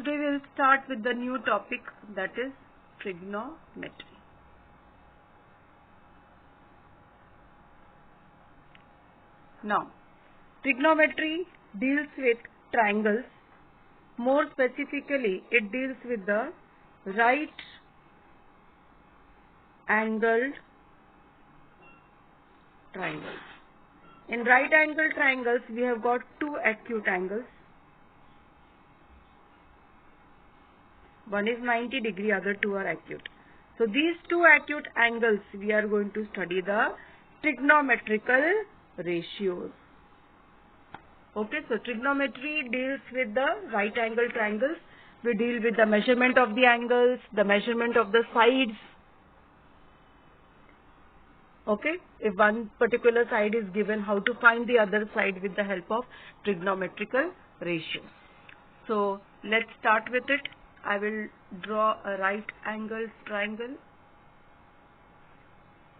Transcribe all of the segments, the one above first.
today we will start with the new topic, that is trigonometry. Now, trigonometry deals with triangles. More specifically, it deals with the right angled triangles. In right angled triangles, we have got two acute angles. One is 90 degree, other two are acute. So these two acute angles, we are going to study the trigonometrical ratios. Okay, so trigonometry deals with the right angle triangles. We deal with the measurement of the angles, the measurement of the sides. Okay, if one particular side is given, how to find the other side with the help of trigonometrical ratios. So let's start with it. I will draw a right angled triangle.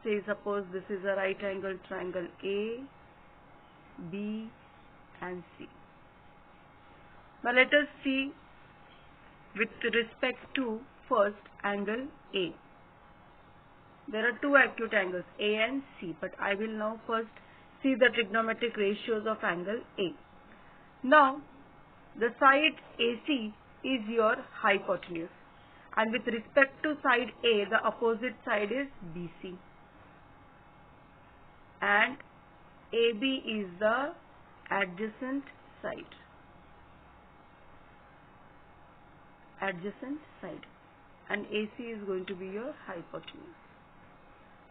Say suppose this is a right angled triangle A, B and C. Now let us see with respect to first angle A. There are two acute angles A and C, but I will now first see the trigonometric ratios of angle A. Now the side AC is your hypotenuse, and with respect to side A, the opposite side is BC, and AB is the adjacent side. And AC is going to be your hypotenuse.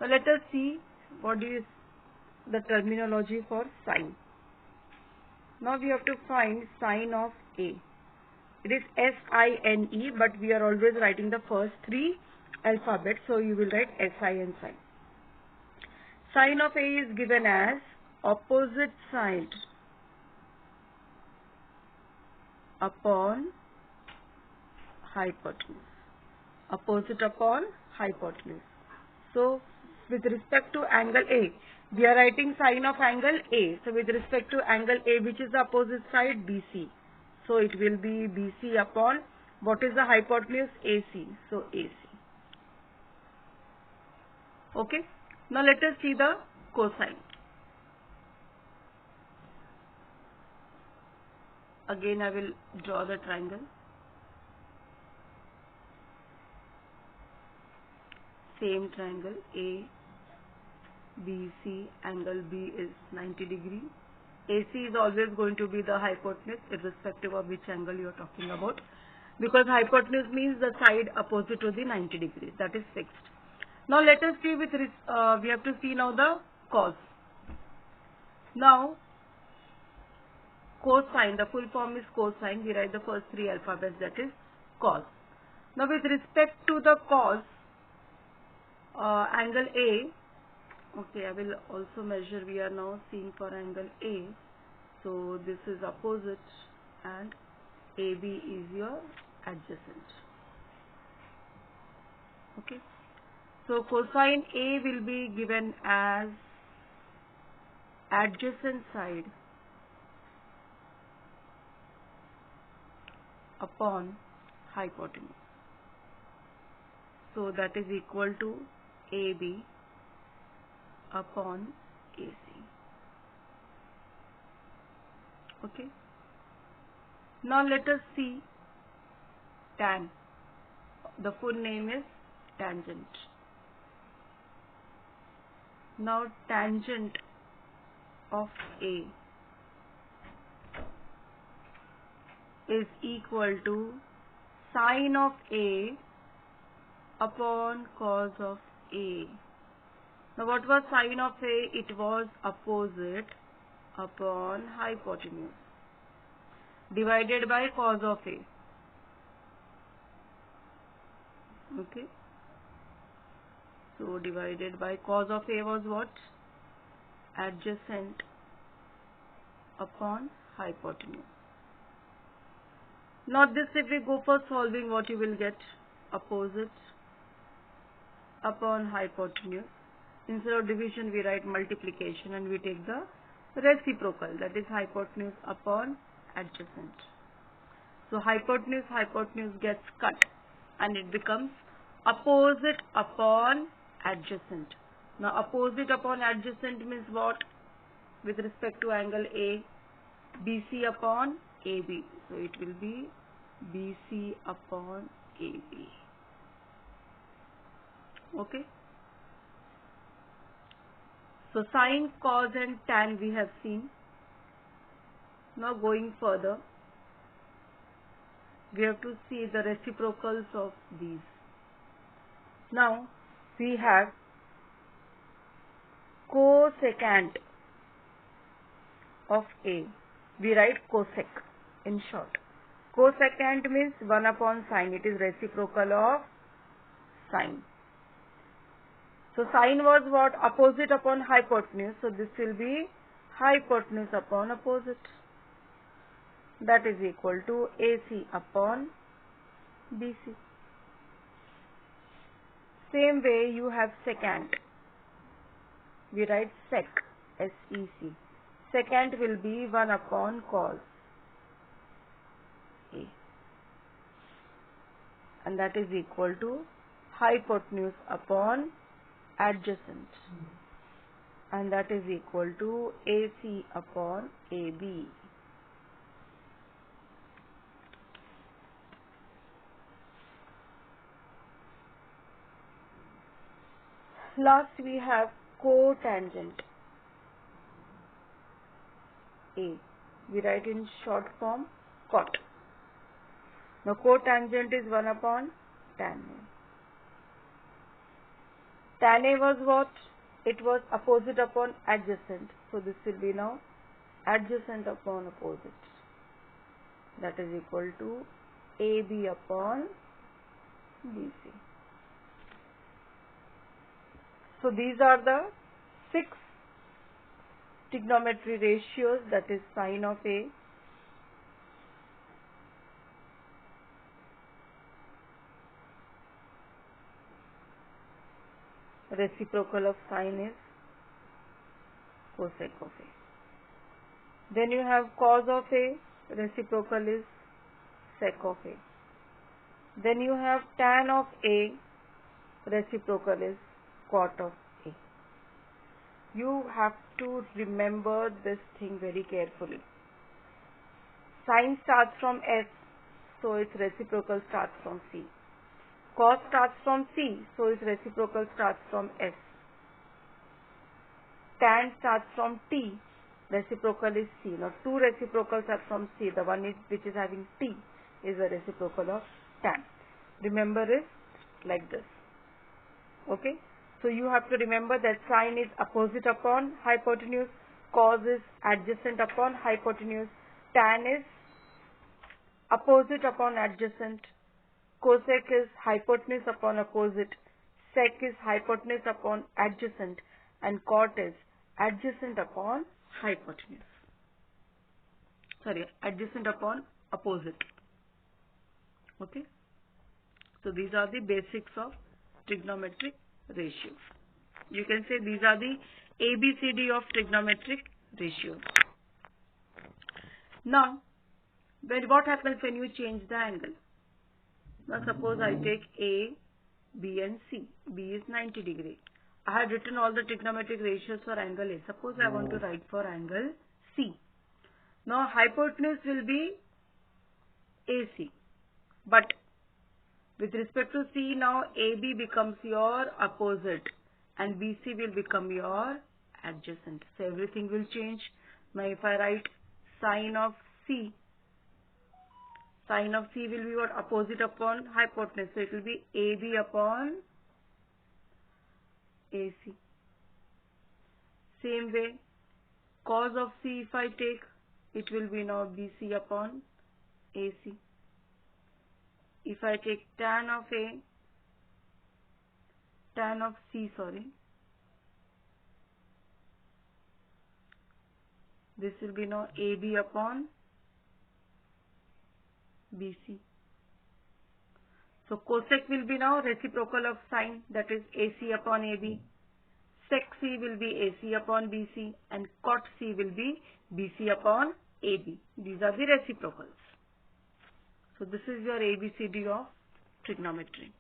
Now let us see what is the terminology for sine. Now we have to find sine of A. It is S-I-N-E, but we are always writing the first three alphabets, so you will write S-I-N sine. Sine of A is given as opposite side upon hypotenuse. Opposite upon hypotenuse. So with respect to angle A, we are writing sine of angle A. So with respect to angle A, which is the opposite side, BC. So it will be BC upon, what is the hypotenuse? AC. So AC. Okay. Now let us see the cosine. Again I will draw the triangle. Same triangle A, B, C, angle B is 90 degree. AC is always going to be the hypotenuse irrespective of which angle you are talking about, because hypotenuse means the side opposite to the 90 degrees, that is fixed. Now let us see with we have to see now the cos. Now cosine, the full form is cosine. We write the first three alphabets, that is cos. Now with respect to the cos angle A, okay, I will also measure. We are now seeing for angle A. So this is opposite and AB is your adjacent. Okay. So cosine A will be given as adjacent side upon hypotenuse. So that is equal to AB upon AC. Okay. Now let us see tan. The full name is tangent. Now tangent of A is equal to sine of A upon cos of A. Now what was sine of A? It was opposite upon hypotenuse divided by cos of A. Okay. So divided by cos of A was what? Adjacent upon hypotenuse. Now this, if we go for solving, what you will get? Opposite upon hypotenuse. Instead of division, we write multiplication and we take the reciprocal, that is hypotenuse upon adjacent. So hypotenuse gets cut and it becomes opposite upon adjacent. Now opposite upon adjacent means what? With respect to angle A, BC upon AB. So it will be BC upon AB. Okay. So sine, cos and tan we have seen. Now going further, we have to see the reciprocals of these. Now we have cosecant of A. We write cosec in short. Cosecant means 1 upon sine. It is reciprocal of sine. So sine was what? Opposite upon hypotenuse. So this will be hypotenuse upon opposite. That is equal to AC upon BC. Same way you have secant. We write sec, S-E-C. Secant will be 1 upon cos A. And that is equal to hypotenuse upon adjacent. And that is equal to AC upon AB. Last we have cotangent A. We write in short form cot. Now cotangent is 1 upon tan A. Tan A was what? It was opposite upon adjacent. So this will be now adjacent upon opposite. That is equal to AB upon BC. So these are the 6 trigonometry ratios, that is sine of A, reciprocal of sine is cosec of A. Then you have cos of A, reciprocal is sec of A. Then you have tan of A, reciprocal is cot of A. You have to remember this thing very carefully. Sine starts from S, so its reciprocal starts from C. Cos starts from C, so its reciprocal starts from S. Tan starts from T, reciprocal is C. Now two reciprocals are from C. The one which is having T is a reciprocal of tan. Remember it like this. Okay. So you have to remember that sine is opposite upon hypotenuse, cos is adjacent upon hypotenuse, tan is opposite upon adjacent, cosec is hypotenuse upon opposite, sec is hypotenuse upon adjacent, and cot is adjacent upon hypotenuse. Adjacent upon opposite. Okay. So these are the basics of trigonometric ratios. You can say these are the ABCD of trigonometric ratios. Now, what happens when you change the angle? Now suppose I take A, B and C. B is 90 degree. I have written all the trigonometric ratios for angle A. Suppose I want to write for angle C. Now hypotenuse will be AC. But with respect to C, now AB becomes your opposite and BC will become your adjacent. So everything will change. Now if I write sine of C will be what? Opposite upon hypotenuse. So it will be AB upon AC. Same way, cos of C if I take, it will be now BC upon AC. If I take tan of C, this will be now AB upon BC. So cosec will be now reciprocal of sine, that is AC upon AB. Sec C will be AC upon BC and cot C will be BC upon AB. These are the reciprocals. So this is your ABCD of trigonometry.